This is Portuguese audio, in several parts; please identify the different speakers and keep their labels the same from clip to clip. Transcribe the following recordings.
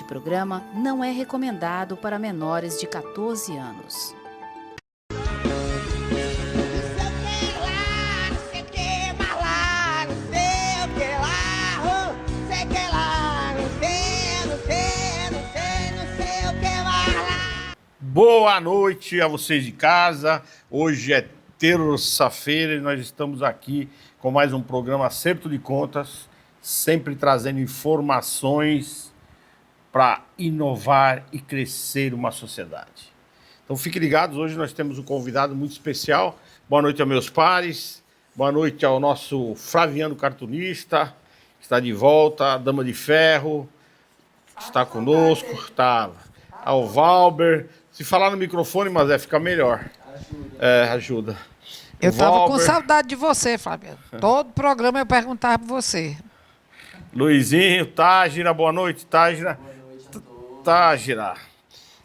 Speaker 1: Este programa não é recomendado para menores de 14 anos.
Speaker 2: Boa noite a vocês de casa. Hoje é terça-feira e nós estamos aqui com mais um programa Acerto de Contas, sempre trazendo informações para inovar e crescer uma sociedade. Então fiquem ligados, hoje nós temos um convidado muito especial. Boa noite aos meus pares, boa noite ao nosso Flaviano Cartunista, que está de volta, a Dama de Ferro, está conosco, está ao Valber. Se falar no microfone, mas fica melhor. Ajuda.
Speaker 3: Eu estava com saudade de você, Fabiano. Todo programa eu perguntava por você.
Speaker 2: Luizinho, Tágira, boa noite, Tágira. Boa noite a todos. Tágira.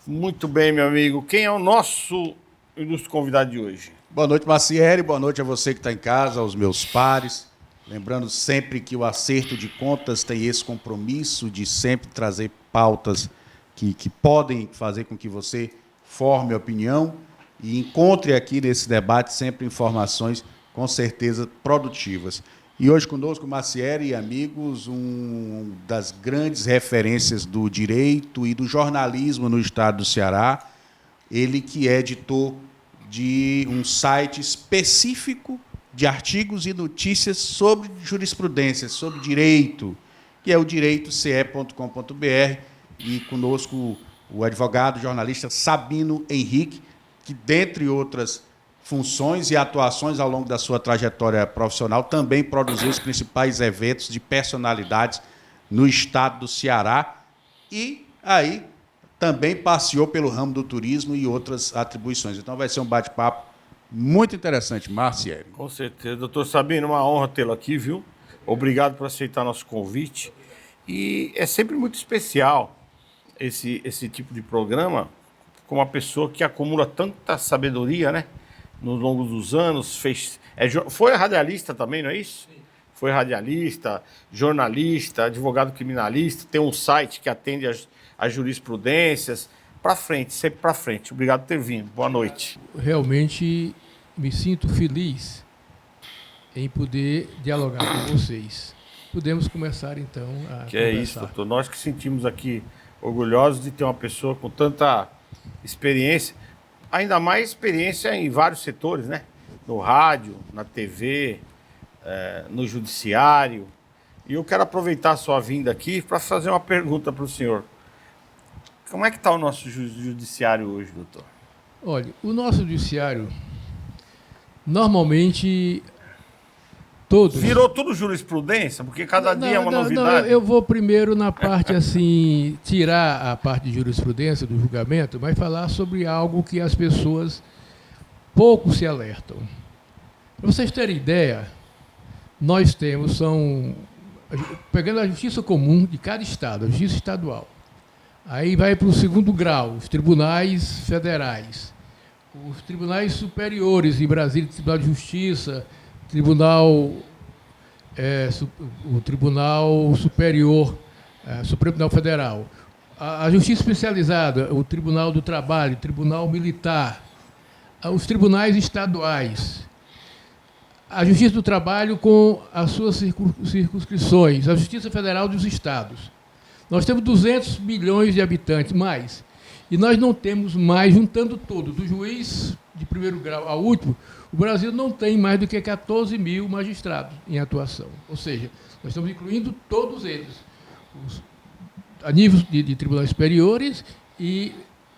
Speaker 2: Muito bem, meu amigo. Quem é o nosso ilustre convidado de hoje?
Speaker 4: Boa noite, Macieri. Boa noite a você que está em casa, aos meus pares. Lembrando sempre que o Acerto de Contas tem esse compromisso de sempre trazer pautas que podem fazer com que você forme opinião e encontre aqui nesse debate sempre informações, com certeza, produtivas. E hoje conosco, Macieri e amigos, das grandes referências do direito e do jornalismo no estado do Ceará, ele que é editor de um site específico de artigos e notícias sobre jurisprudência, sobre direito, que é o direitoce.com.br, e conosco o advogado, jornalista Sabino Henrique, que, dentre outras funções e atuações ao longo da sua trajetória profissional, também produziu os principais eventos de personalidades no estado do Ceará e aí também passeou pelo ramo do turismo e outras atribuições. Então vai ser um bate-papo muito interessante, Marcieri.
Speaker 2: Com certeza. Doutor Sabino, uma honra tê-lo aqui, viu? Obrigado por aceitar nosso convite. E é sempre muito especial esse tipo de programa, com uma pessoa que acumula tanta sabedoria, né? No longo dos anos, foi radialista também, não é isso? Sim. Foi radialista, jornalista, advogado criminalista, tem um site que atende às jurisprudências. Para frente, sempre para frente. Obrigado por ter vindo. Boa noite.
Speaker 5: Realmente me sinto feliz em poder dialogar com vocês. Podemos começar, então, a conversar.
Speaker 2: É isso, doutor. Nós que sentimos aqui orgulhosos de ter uma pessoa com tanta experiência, ainda mais experiência em vários setores, né? No rádio, na TV, no judiciário. E eu quero aproveitar a sua vinda aqui para fazer uma pergunta para o senhor. Como é que está o nosso judiciário hoje, doutor?
Speaker 5: Olha, o nosso judiciário, normalmente, todos...
Speaker 2: Virou tudo jurisprudência? Porque cada dia é uma novidade.
Speaker 5: Não, eu vou primeiro na parte, assim, tirar a parte de jurisprudência do julgamento, mas falar sobre algo que as pessoas pouco se alertam. Para vocês terem ideia, nós temos, pegando a justiça comum de cada estado, a justiça estadual, aí vai para o segundo grau, os tribunais federais, os tribunais superiores em Brasília, Tribunal de Justiça, o Tribunal Superior, Supremo Tribunal Federal, a Justiça Especializada, o Tribunal do Trabalho, o Tribunal Militar, os tribunais estaduais, a Justiça do Trabalho com as suas circunscrições, a Justiça Federal dos Estados. Nós temos 200 milhões de habitantes, mais. E nós não temos mais, juntando todo, do juiz de primeiro grau ao último, o Brasil não tem mais do que 14 mil magistrados em atuação. Ou seja, nós estamos incluindo todos eles, a nível de tribunais superiores e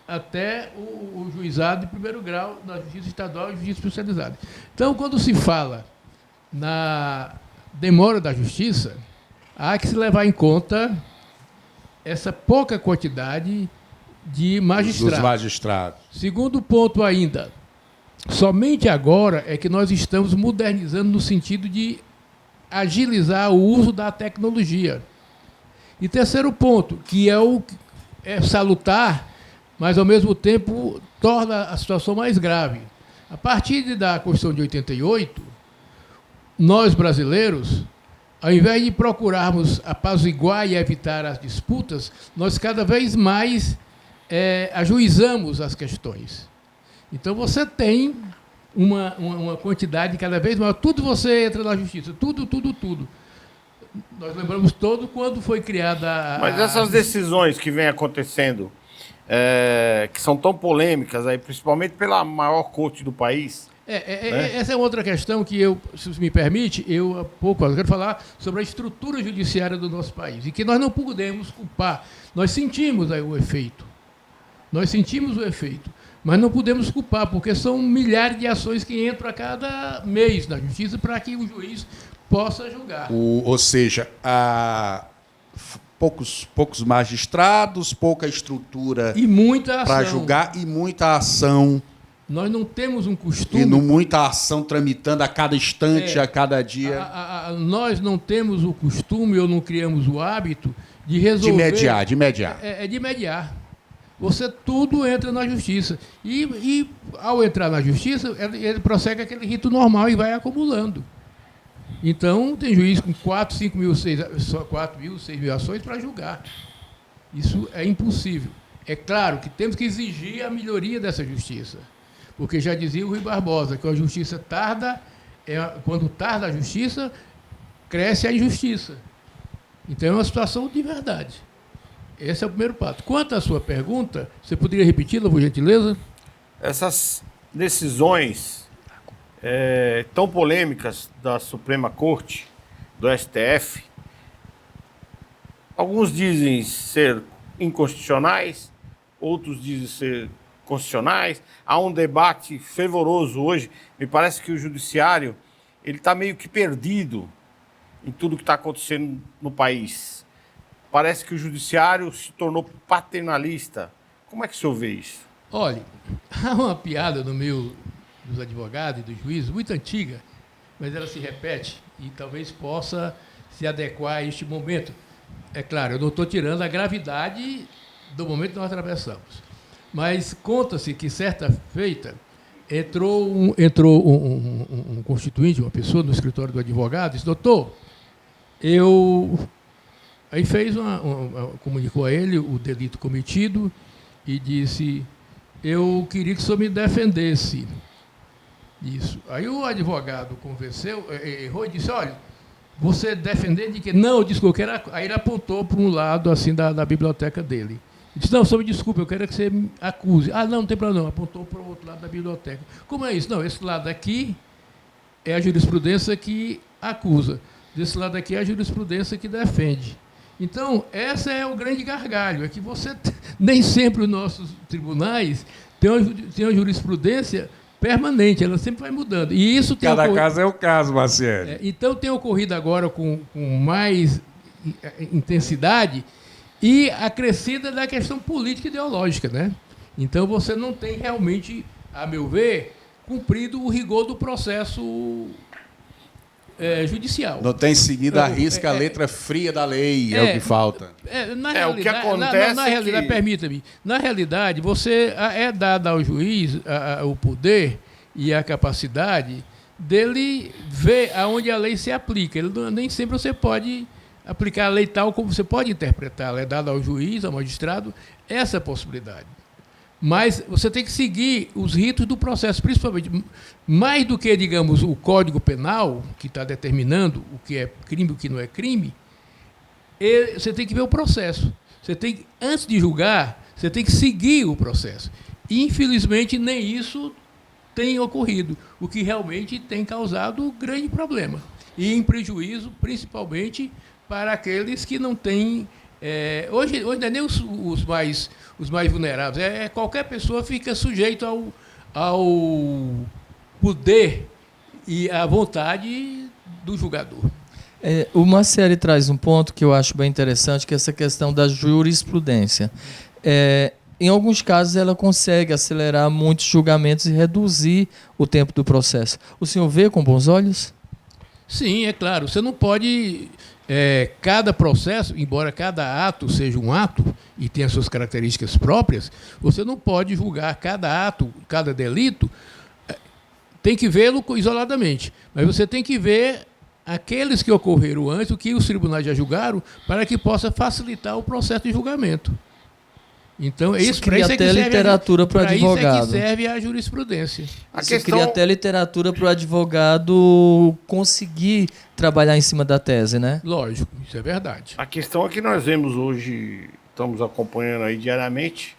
Speaker 5: até o juizado de primeiro grau da Justiça Estadual e Justiça Especializada. Então, quando se fala na demora da Justiça, há que se levar em conta essa pouca quantidade de magistrados.
Speaker 4: Dos magistrados.
Speaker 5: Segundo ponto ainda, somente agora é que nós estamos modernizando no sentido de agilizar o uso da tecnologia. E terceiro ponto, que é salutar, mas ao mesmo tempo torna a situação mais grave. A partir da Constituição de 88, nós brasileiros Ao invés de procurarmos apaziguar e evitar as disputas, nós cada vez mais ajuizamos as questões. Então, você tem uma quantidade cada vez maior. Tudo você entra na justiça. Tudo. Nós lembramos todo quando foi criada
Speaker 2: Mas essas decisões que vêm acontecendo, que são tão polêmicas, aí, principalmente pela maior corte do país... né?
Speaker 5: Essa é outra questão que eu, se me permite, eu quero falar sobre a estrutura judiciária do nosso país, e que nós não podemos culpar. Nós sentimos aí o efeito. Mas não podemos culpar, porque são milhares de ações que entram a cada mês na justiça para que o juiz possa julgar.
Speaker 4: Ou seja, há poucos magistrados, pouca estrutura
Speaker 5: E muita ação.
Speaker 4: para julgar e muita ação.
Speaker 5: Nós não temos um costume...
Speaker 4: E muita ação tramitando a cada instante, a cada dia.
Speaker 5: Nós não temos o costume ou não criamos o hábito de resolver...
Speaker 4: De mediar.
Speaker 5: De mediar. Você tudo entra na justiça. E ao entrar na justiça, ele prossegue aquele rito normal e vai acumulando. Então, tem juiz com 4, 5 mil, 6 mil ações para julgar. Isso é impossível. É claro que temos que exigir a melhoria dessa justiça. Porque já dizia o Rui Barbosa, que a justiça tarda, quando tarda a justiça, cresce a injustiça. Então, é uma situação de verdade. Esse é o primeiro passo. Quanto à sua pergunta, você poderia repeti-la, por gentileza?
Speaker 2: Essas decisões tão polêmicas da Suprema Corte, do STF, alguns dizem ser inconstitucionais, outros dizem ser constitucionais. Há um debate fervoroso hoje. Me parece que o judiciário está meio que perdido em tudo que está acontecendo no país. Parece que o judiciário se tornou paternalista. Como é que o senhor vê isso?
Speaker 5: Olha, há uma piada no meio dos advogados e dos juízes, muito antiga, mas ela se repete e talvez possa se adequar a este momento. É claro, eu não estou tirando a gravidade do momento que nós atravessamos. Mas conta-se que, certa feita, entrou um constituinte, uma pessoa no escritório do advogado, e disse: doutor, Aí comunicou a ele o delito cometido e disse: eu queria que o senhor me defendesse disso. Aí o advogado convenceu, errou e disse: olha, você defender de quê? Não, desculpa, aí ele apontou para um lado assim da biblioteca dele. Ele disse: não, só me desculpe, eu quero que você me acuse. Ah, não tem problema, não. Apontou para o outro lado da biblioteca. Como é isso? Não, esse lado aqui é a jurisprudência que acusa. Desse lado aqui é a jurisprudência que defende. Então, esse é o grande gargalho, é que nem sempre os nossos tribunais têm uma jurisprudência permanente, ela sempre vai mudando. E isso tem
Speaker 4: Cada caso é o caso, Marciele.
Speaker 5: Então, tem ocorrido agora com mais intensidade e acrescida da questão política e ideológica, né? Então, você não tem realmente, a meu ver, cumprido o rigor do processo judicial.
Speaker 4: Não tem seguido à risca a letra fria da lei, é o que falta.
Speaker 2: O que acontece
Speaker 5: na realidade, permita-me, na realidade, você é dado ao juiz o poder e a capacidade dele ver aonde a lei se aplica. Nem sempre você pode aplicar a lei tal como você pode interpretá-la. É dado ao juiz, ao magistrado, essa possibilidade. Mas você tem que seguir os ritos do processo, principalmente, mais do que, digamos, o Código Penal, que está determinando o que é crime e o que não é crime, você tem que ver o processo. Antes de julgar, você tem que seguir o processo. E, infelizmente, nem isso tem ocorrido, o que realmente tem causado grande problema. E em prejuízo, principalmente, para aqueles que não têm... Hoje não é nem os mais vulneráveis, qualquer pessoa fica sujeito ao poder e à vontade do julgador.
Speaker 6: O Marciele traz um ponto que eu acho bem interessante, que é essa questão da jurisprudência. Em alguns casos, ela consegue acelerar muitos julgamentos e reduzir o tempo do processo. O senhor vê com bons olhos?
Speaker 5: Sim, é claro. Você não pode... cada processo, embora cada ato seja um ato e tenha suas características próprias, você não pode julgar cada ato, cada delito, tem que vê-lo isoladamente, mas você tem que ver aqueles que ocorreram antes, o que os tribunais já julgaram, para que possa facilitar o processo de julgamento. Então,
Speaker 6: Isso cria até literatura para o advogado.
Speaker 5: Isso é que serve a jurisprudência.
Speaker 6: Isso cria até literatura para o advogado conseguir trabalhar em cima da tese, né?
Speaker 5: Lógico, isso é verdade.
Speaker 2: A questão é que nós vemos hoje, estamos acompanhando aí diariamente,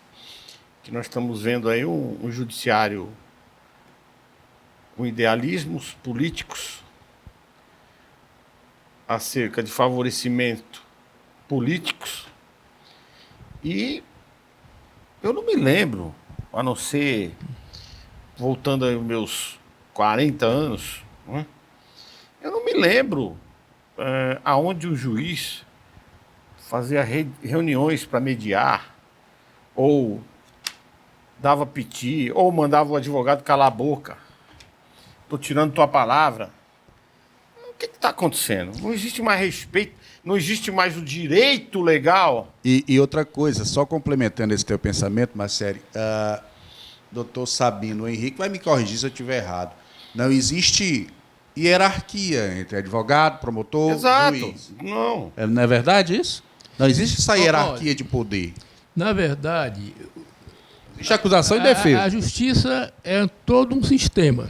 Speaker 2: que nós estamos vendo aí um judiciário com idealismos políticos acerca de favorecimento políticos, e eu não me lembro, a não ser voltando aos meus 40 anos, né? Eu não me lembro aonde o juiz fazia reuniões para mediar, ou dava piti, ou mandava o advogado calar a boca. Estou tirando tua palavra. O que está acontecendo? Não existe mais respeito, não existe mais o direito legal.
Speaker 4: E outra coisa, só complementando esse teu pensamento, Marcelo, doutor Sabino Henrique vai me corrigir se eu estiver errado. Não existe hierarquia entre advogado, promotor,
Speaker 2: Exato.
Speaker 4: juiz.
Speaker 2: Não.
Speaker 4: Não é verdade isso? Não existe essa hierarquia de poder.
Speaker 5: Na verdade,
Speaker 4: Existe acusação e defesa.
Speaker 5: a justiça é todo um sistema.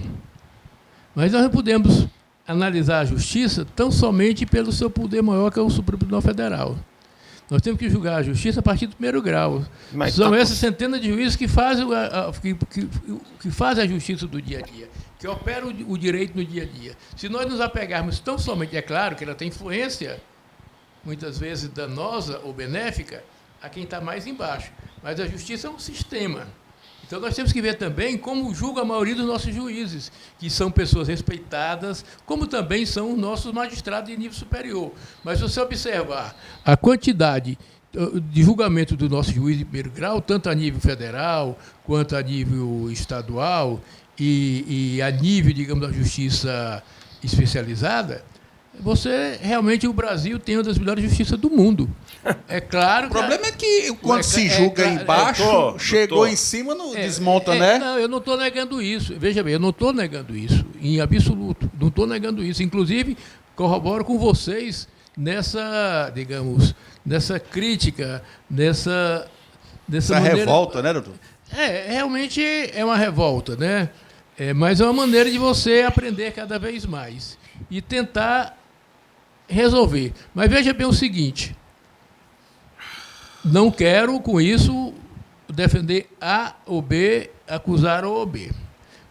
Speaker 5: Mas nós não podemos analisar a justiça tão somente pelo seu poder maior, que é o Supremo Tribunal Federal. Nós temos que julgar a justiça a partir do primeiro grau.
Speaker 2: Mas
Speaker 5: são essas centenas de juízes que fazem que fazem a justiça do dia a dia, que operam o direito no dia a dia. Se nós nos apegarmos tão somente, é claro que ela tem influência, muitas vezes danosa ou benéfica, a quem está mais embaixo. Mas a justiça é um sistema. Então nós temos que ver também como julga a maioria dos nossos juízes, que são pessoas respeitadas, como também são os nossos magistrados de nível superior. Mas se você observar a quantidade de julgamento do nosso juiz de primeiro grau, tanto a nível federal, quanto a nível estadual e a nível, digamos, da justiça especializada, realmente o Brasil tem uma das melhores justiças do mundo. É claro que...
Speaker 4: O problema é que quando se julga embaixo, chegou em cima, não desmonta, né?
Speaker 5: Não, eu não estou negando isso. Veja bem, eu não estou negando isso, em absoluto. Não estou negando isso. Inclusive, corroboro com vocês nessa, digamos, nessa crítica, nessa maneira...
Speaker 4: revolta, né, doutor?
Speaker 5: Realmente é uma revolta, né? Mas é uma maneira de você aprender cada vez mais e tentar resolver. Mas veja bem o seguinte, não quero, com isso, defender A ou B, acusar O ou B.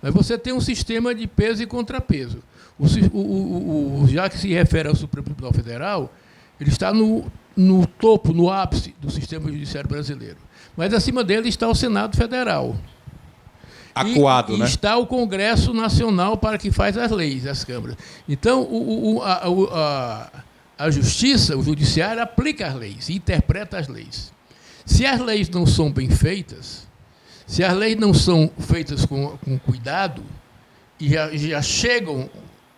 Speaker 5: Mas você tem um sistema de peso e contrapeso. Já que se refere ao Supremo Tribunal Federal, ele está no topo, no ápice do sistema judiciário brasileiro. Mas acima dele está o Senado Federal.
Speaker 4: Acuado, né?
Speaker 5: E está o Congresso Nacional para que faz as leis, as câmaras. Então, a justiça, o judiciário, aplica as leis, interpreta as leis. Se as leis não são bem feitas, se as leis não são feitas com cuidado, e já chegam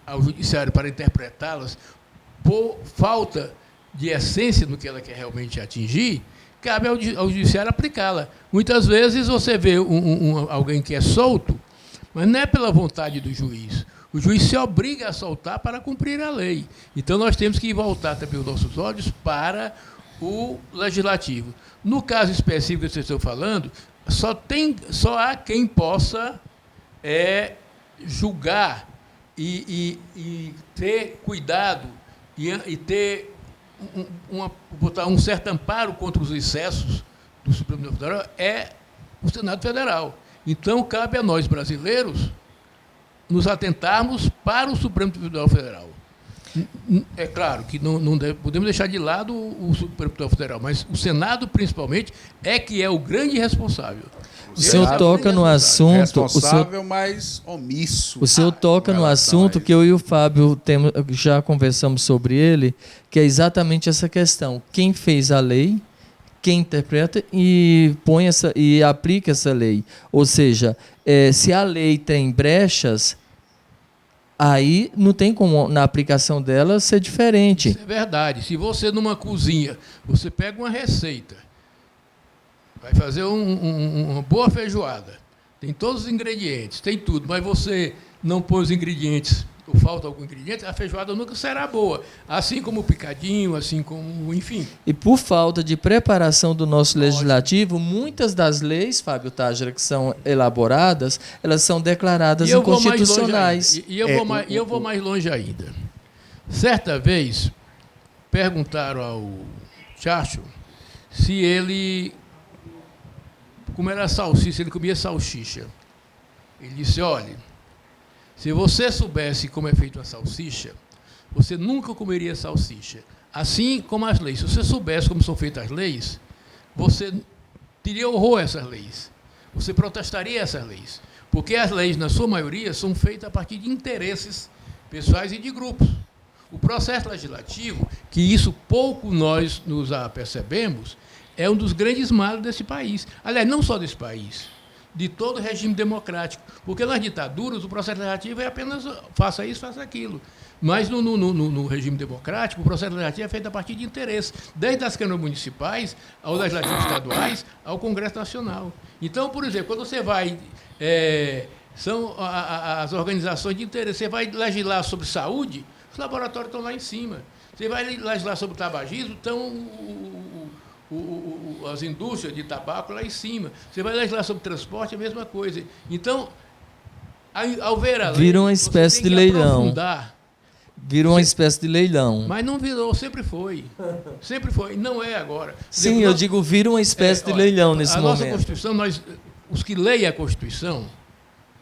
Speaker 5: ao judiciário para interpretá-las por falta de essência no que ela quer realmente atingir, cabe ao judiciário aplicá-la. Muitas vezes você vê alguém que é solto, mas não é pela vontade do juiz. O juiz se obriga a soltar para cumprir a lei. Então, nós temos que voltar também os nossos olhos para o legislativo. No caso específico que vocês estão falando, só há quem possa julgar e ter cuidado e ter botar um certo amparo contra os excessos do Supremo Tribunal Federal é o Senado Federal. Então, cabe a nós, brasileiros, nos atentarmos para o Supremo Tribunal Federal. É claro que não podemos deixar de lado o Supremo Tribunal Federal, mas o Senado, principalmente, é que é o grande responsável.
Speaker 6: O senhor toca no assunto...
Speaker 4: Responsável, mas omisso.
Speaker 6: O senhor toca no assunto que eu e o Fábio já conversamos sobre ele, que é exatamente essa questão. Quem fez a lei, quem interpreta e e aplica essa lei. Ou seja, se a lei tem brechas, aí não tem como, na aplicação dela, ser diferente.
Speaker 5: Isso é verdade. Se você, numa cozinha, você pega uma receita, vai fazer uma boa feijoada, tem todos os ingredientes, tem tudo, mas você não põe os ingredientes ou falta algum ingrediente, a feijoada nunca será boa. Assim como o picadinho, assim como, enfim.
Speaker 6: E por falta de preparação do nosso legislativo, muitas das leis, Fábio Tágera, que são elaboradas, elas são declaradas inconstitucionais.
Speaker 5: E eu vou mais longe ainda. Certa vez, perguntaram ao Churchill se ele, como era salsicha, ele comia salsicha. Ele disse, olha, se você soubesse como é feita uma salsicha, você nunca comeria salsicha. Assim como as leis. Se você soubesse como são feitas as leis, você teria horror a essas leis. Você protestaria essas leis. Porque as leis, na sua maioria, são feitas a partir de interesses pessoais e de grupos. O processo legislativo, que isso pouco nós nos apercebemos, é um dos grandes males desse país. Aliás, não só desse país, de todo regime democrático. Porque nas ditaduras o processo legislativo é apenas faça isso, faça aquilo. Mas no regime democrático o processo legislativo é feito a partir de interesse, desde as câmaras municipais, aos legislativos estaduais, ao Congresso Nacional. Então, por exemplo, quando você vai... são as organizações de interesse, você vai legislar sobre saúde, os laboratórios estão lá em cima. Você vai legislar sobre tabagismo, estão as indústrias de tabaco lá em cima. Você vai legislar sobre transporte, a mesma coisa. Então, ao ver a lei,
Speaker 6: vira uma espécie de leilão.
Speaker 5: Aprofundar.
Speaker 6: Virou uma espécie de leilão.
Speaker 5: Mas não virou, sempre foi. Sempre foi, não é agora.
Speaker 6: Sim, eu digo, vira uma espécie de leilão nesse momento.
Speaker 5: A nossa Constituição, os que leem a Constituição,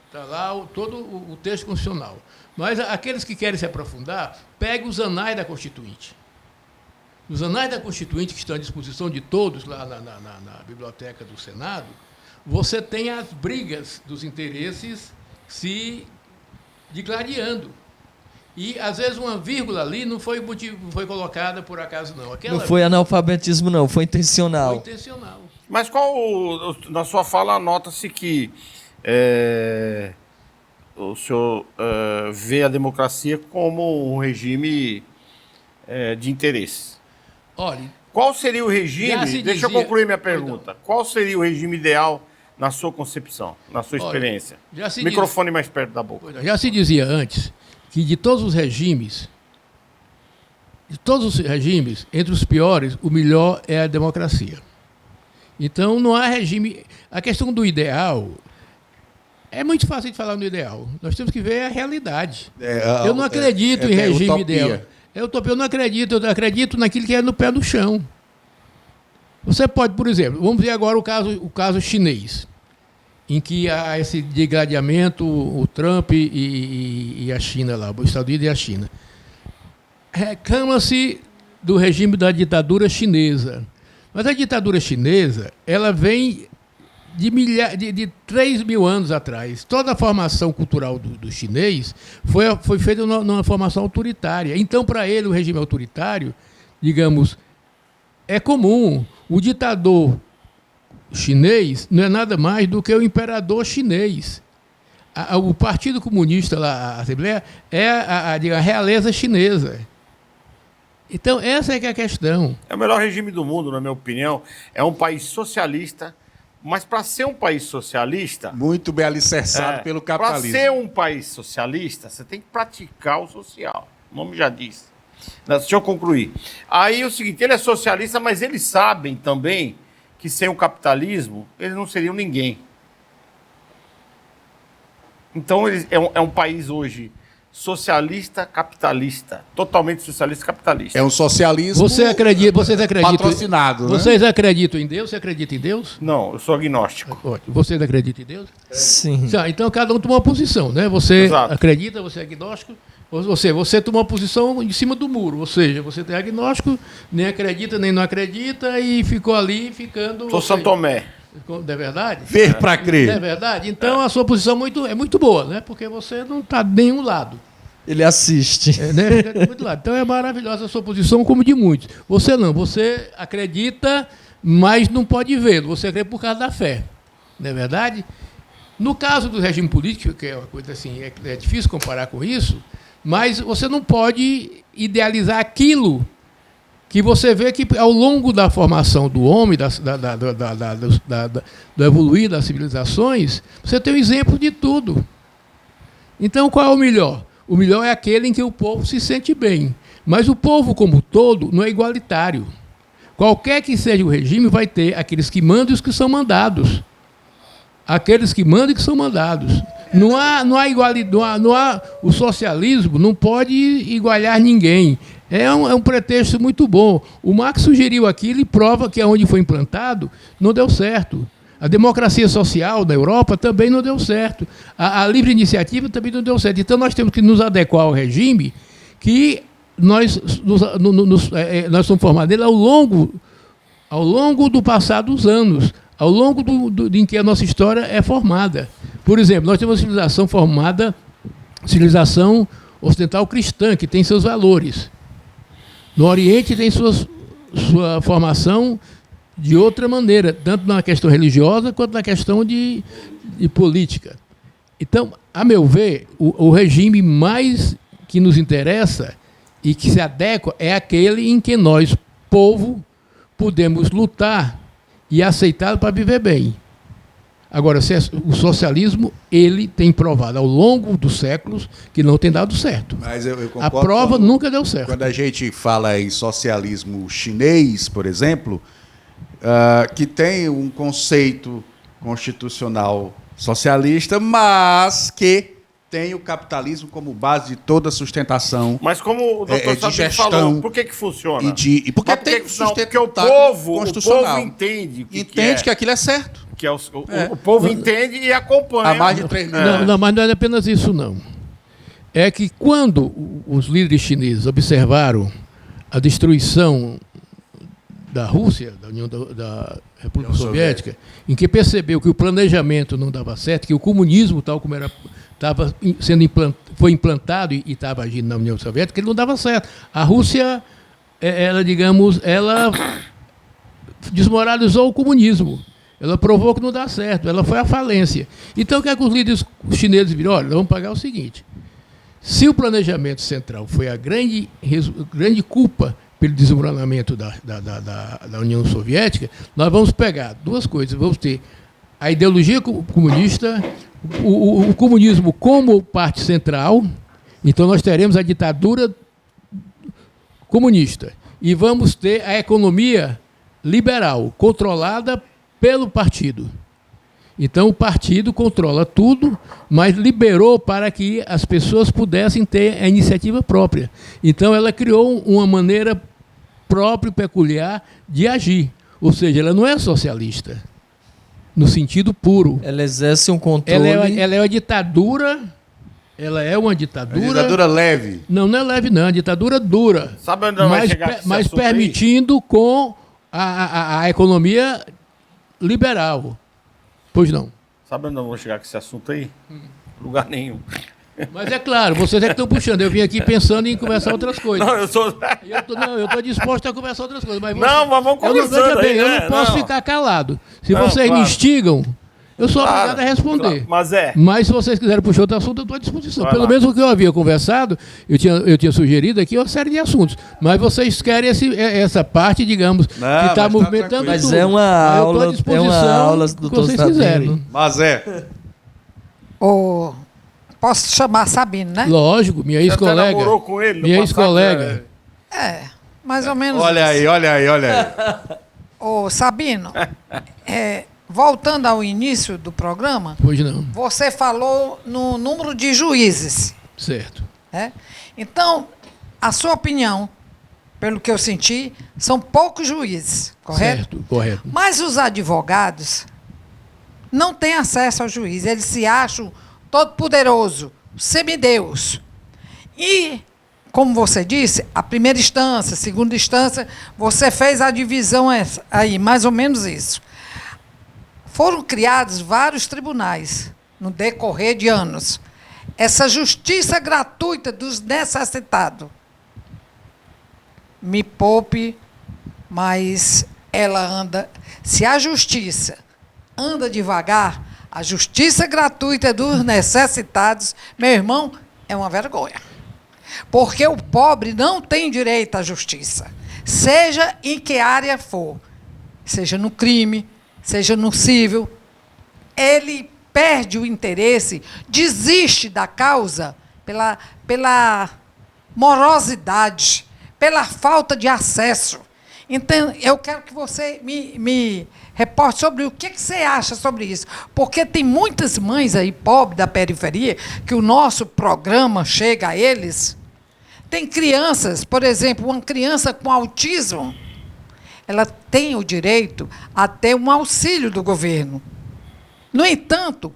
Speaker 5: está lá todo o texto constitucional. Mas aqueles que querem se aprofundar, peguem os anais da Constituinte. Os anais da Constituinte, que estão à disposição de todos lá na biblioteca do Senado, você tem as brigas dos interesses se digladiando. E, às vezes, uma vírgula ali não foi colocada por acaso, não.
Speaker 6: Não foi analfabetismo, não. Foi intencional.
Speaker 5: Foi intencional.
Speaker 2: Mas na sua fala, nota-se que o senhor vê a democracia como um regime de interesse.
Speaker 5: Olha,
Speaker 2: qual seria o regime... Deixa eu concluir minha pergunta. Qual seria o regime ideal na sua concepção, na sua experiência? Microfone mais perto da boca.
Speaker 5: Já se dizia antes que de todos os regimes, entre os piores, o melhor é a democracia. Então, não há regime... A questão do ideal... É muito fácil de falar no ideal. Nós temos que ver a realidade. Eu não acredito em regime
Speaker 4: utopia.
Speaker 5: ideal. Eu não acredito. Eu acredito naquilo que é no pé do chão. Você pode, por exemplo, vamos ver agora o caso chinês, em que há esse digladiamento, o Trump e a China lá, os Estados Unidos e a China. Reclama-se do regime da ditadura chinesa. Mas a ditadura chinesa, ela vem de 3 mil anos atrás. Toda a formação cultural do chinês foi feita numa formação autoritária. Então, para ele, o regime autoritário, digamos, é comum. O ditador chinês não é nada mais do que o imperador chinês. O Partido Comunista, lá, a Assembleia, é a realeza chinesa. Então, essa é que é a questão.
Speaker 2: É o melhor regime do mundo, na minha opinião. É um país socialista, mas para ser um país socialista...
Speaker 4: Muito bem alicerçado pelo capitalismo.
Speaker 2: Para ser um país socialista, você tem que praticar o social. O nome já diz. Deixa eu concluir. Aí é o seguinte, ele é socialista, mas eles sabem também que sem o capitalismo, eles não seriam ninguém. Então, é um país hoje socialista, capitalista. Totalmente socialista, capitalista.
Speaker 4: É um socialismo
Speaker 5: vocês acreditam,
Speaker 4: patrocinado, né?
Speaker 5: Vocês acreditam em Deus? Você acredita em Deus?
Speaker 2: Não, eu sou agnóstico.
Speaker 5: Ótimo. Vocês acreditam em Deus?
Speaker 6: Sim.
Speaker 5: Então, cada um toma uma posição, né? Você
Speaker 2: Exato.
Speaker 5: acredita, você é agnóstico. Você toma uma posição em cima do muro. Ou seja, você é agnóstico, nem acredita, nem não acredita, e ficou ali, ficando...
Speaker 2: Sou São Tomé.
Speaker 5: Não é verdade?
Speaker 4: ver para crer.
Speaker 5: Não é verdade? Então, a sua posição é muito boa, né? Porque você não está de nenhum lado.
Speaker 6: Ele assiste.
Speaker 5: Né? De muito lado. Então, é maravilhosa a sua posição, como de muitos. Você não. Você acredita, mas não pode vê-lo. Você acredita por causa da fé. Não é verdade? No caso do regime político, que é uma coisa assim, é difícil comparar com isso, mas você não pode idealizar aquilo que você vê que, ao longo da formação do homem, do evoluir das civilizações, você tem um exemplo de tudo. Então, qual é o melhor? O melhor é aquele em que o povo se sente bem. Mas o povo, como um todo, não é igualitário. Qualquer que seja o regime, vai ter aqueles que mandam e os que são mandados. Aqueles que mandam e que são mandados. Não há igualdade, o socialismo não pode igualar ninguém. É um pretexto muito bom. O Marx sugeriu aquilo e prova que onde foi implantado não deu certo. A democracia social da Europa também não deu certo. A livre iniciativa também não deu certo. Então nós temos que nos adequar ao regime que nós somos formados nele ao longo do passar dos anos, ao longo em que a nossa história é formada. Por exemplo, nós temos uma civilização formada, civilização ocidental cristã, que tem seus valores. No Oriente tem sua formação de outra maneira, tanto na questão religiosa quanto na questão de política. Então, a meu ver, o regime mais que nos interessa e que se adequa é aquele em que nós, povo, podemos lutar e aceitar para viver bem. Agora, o socialismo, ele tem provado ao longo dos séculos que não tem dado certo.
Speaker 4: Mas eu concordo,
Speaker 5: a prova nunca deu certo.
Speaker 4: Quando a gente fala em socialismo chinês, por exemplo, que tem um conceito constitucional socialista, mas que tem o capitalismo como base de toda a sustentação.
Speaker 2: Mas como o doutor Sabino falou, por que funciona?
Speaker 4: Porque tem
Speaker 2: porque o povo entende
Speaker 4: que aquilo é certo.
Speaker 2: Que o povo entende e acompanha.
Speaker 4: Há mais de 3 mil.
Speaker 5: Não, mas não é apenas isso, não. É que quando os líderes chineses observaram a destruição da Rússia, da República Soviética, em que percebeu que o planejamento não dava certo, que o comunismo, tal como foi implantado e estava agindo na União Soviética, ele não dava certo. A Rússia, ela desmoralizou o comunismo. Ela provou que não dá certo, ela foi à falência. Então, o que é que os líderes chineses viram? Olha, vamos pagar o seguinte: se o planejamento central foi a grande culpa pelo desmoronamento da União Soviética, nós vamos pegar duas coisas. Vamos ter a ideologia comunista, o comunismo como parte central, então nós teremos a ditadura comunista. E vamos ter a economia liberal, controlada pelo partido. Então o partido controla tudo, mas liberou para que as pessoas pudessem ter a iniciativa própria. Então ela criou uma maneira própria, peculiar de agir. Ou seja, ela não é socialista, no sentido puro.
Speaker 6: Ela exerce um controle...
Speaker 5: Ela é uma ditadura... Ela é uma ditadura...
Speaker 4: Uma ditadura leve.
Speaker 5: Não é leve, não. É uma ditadura dura.
Speaker 2: Sabe onde vai chegar esse
Speaker 5: mas permitindo aí? Com a economia liberal. Pois não.
Speaker 2: Sabe onde eu vou chegar com esse assunto aí? Lugar nenhum.
Speaker 5: Mas é claro, vocês é que estão puxando. Eu vim aqui pensando em conversar outras coisas.
Speaker 2: Não, eu
Speaker 5: estou disposto a conversar outras coisas. Mas
Speaker 2: mas vamos conversando aí.
Speaker 5: Eu não posso ficar calado. Se vocês me instigam, eu sou obrigado a responder.
Speaker 2: Claro,
Speaker 5: mas se vocês quiserem puxar outro assunto, eu estou à disposição. Pelo menos o que eu havia conversado, eu tinha sugerido aqui uma série de assuntos. Mas vocês querem essa parte, digamos, que está movimentando
Speaker 6: mas
Speaker 5: tudo.
Speaker 6: É uma aula do
Speaker 5: que vocês quiserem.
Speaker 4: Mas
Speaker 3: posso chamar Sabino, né?
Speaker 5: Lógico, minha ex-colega.
Speaker 2: Você namorou com ele?
Speaker 5: Minha ex-colega.
Speaker 3: Mais ou menos.
Speaker 4: Olha aí.
Speaker 3: Ô, Sabino, voltando ao início do programa,
Speaker 5: pois não.
Speaker 3: Você falou no número de juízes.
Speaker 5: Certo.
Speaker 3: Então, a sua opinião, pelo que eu senti, são poucos juízes, correto?
Speaker 5: Certo, correto.
Speaker 3: Mas os advogados não têm acesso ao juiz, eles se acham todo-poderoso, semideus. E, como você disse, a primeira instância, a segunda instância, você fez a divisão aí, mais ou menos isso. Foram criados vários tribunais no decorrer de anos. Essa justiça gratuita dos necessitados, me poupe, mas ela anda... Se a justiça anda devagar, a justiça gratuita dos necessitados, meu irmão, é uma vergonha. Porque o pobre não tem direito à justiça, seja em que área for, seja no crime, seja no civil. Ele perde o interesse, desiste da causa pela morosidade, pela falta de acesso. Então, eu quero que você me reporte sobre o que você acha sobre isso. Porque tem muitas mães aí, pobres da periferia, que o nosso programa chega a eles. Tem crianças, por exemplo, uma criança com autismo, ela tem o direito a ter um auxílio do governo. No entanto,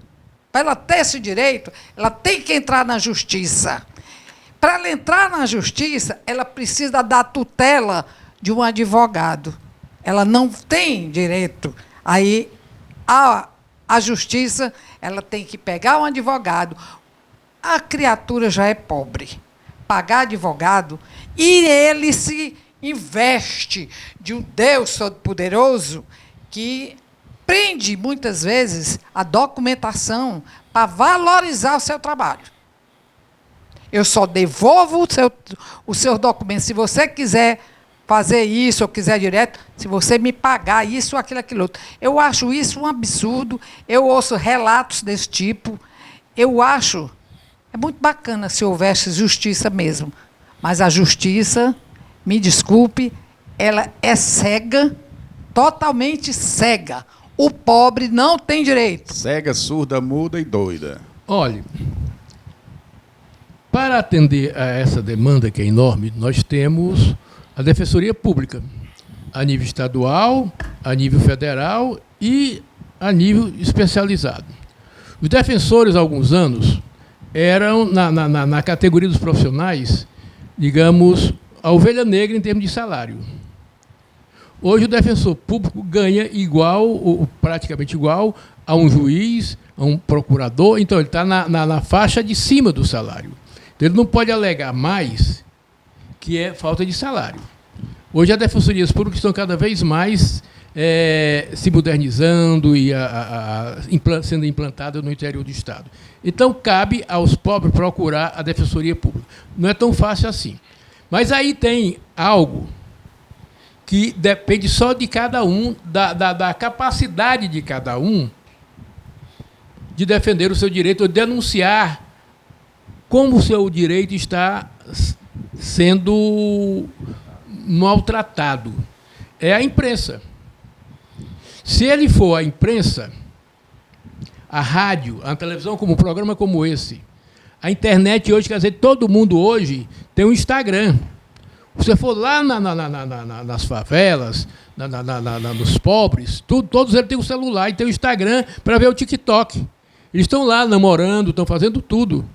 Speaker 3: para ela ter esse direito, ela tem que entrar na justiça. Para ela entrar na justiça, ela precisa da tutela de um advogado. Ela não tem direito. Aí, a justiça, ela tem que pegar um advogado. A criatura já é pobre. Pagar advogado, e ele se investe de um Deus Todo-Poderoso que prende, muitas vezes, a documentação para valorizar o seu trabalho. Eu só devolvo o seu documento. Se você quiser fazer isso ou quiser direto, se você me pagar isso, aquilo, outro. Eu acho isso um absurdo. Eu ouço relatos desse tipo. Eu acho... É muito bacana se houvesse justiça mesmo. Mas a justiça, me desculpe, ela é cega, totalmente cega. O pobre não tem direito.
Speaker 4: Cega, surda, muda e doida.
Speaker 5: Olha, para atender a essa demanda que é enorme, nós temos a Defensoria Pública, a nível estadual, a nível federal e a nível especializado. Os defensores, há alguns anos, eram, na categoria dos profissionais, digamos, a ovelha negra em termos de salário. Hoje o defensor público ganha igual, ou praticamente igual, a um juiz, a um procurador, então ele está na faixa de cima do salário. Então ele não pode alegar mais que é falta de salário. Hoje as defensorias públicas estão cada vez mais se modernizando e sendo implantadas no interior do Estado. Então, cabe aos pobres procurar a Defensoria Pública. Não é tão fácil assim. Mas aí tem algo que depende só de cada um, da capacidade de cada um de defender o seu direito, ou denunciar como o seu direito está sendo maltratado. É a imprensa. Se ele for a imprensa, a rádio, a televisão, como um programa como esse, a internet hoje, quer dizer, todo mundo hoje tem um Instagram. Se você for lá nas favelas, nos pobres, todos eles têm um celular e têm um Instagram para ver o TikTok. Eles estão lá namorando, estão fazendo tudo.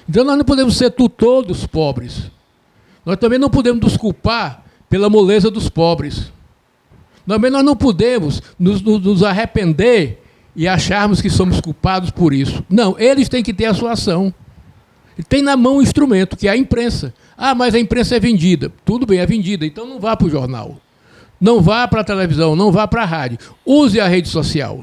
Speaker 5: Então nós não podemos ser tutor dos pobres. Nós também não podemos nos culpar pela moleza dos pobres. Também nós não podemos nos arrepender e acharmos que somos culpados por isso. Não, eles têm que ter a sua ação. Tem na mão um instrumento, que é a imprensa. Ah, mas a imprensa é vendida. Tudo bem, é vendida. Então não vá para o jornal. Não vá para a televisão, não vá para a rádio. Use a rede social.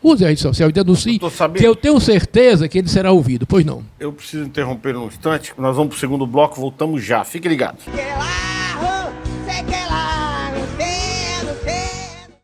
Speaker 5: Use a rede social e denuncie, que eu tenho certeza que ele será ouvido. Pois não.
Speaker 2: Eu preciso interromper um instante, nós vamos para o segundo bloco, voltamos já. Fique ligado.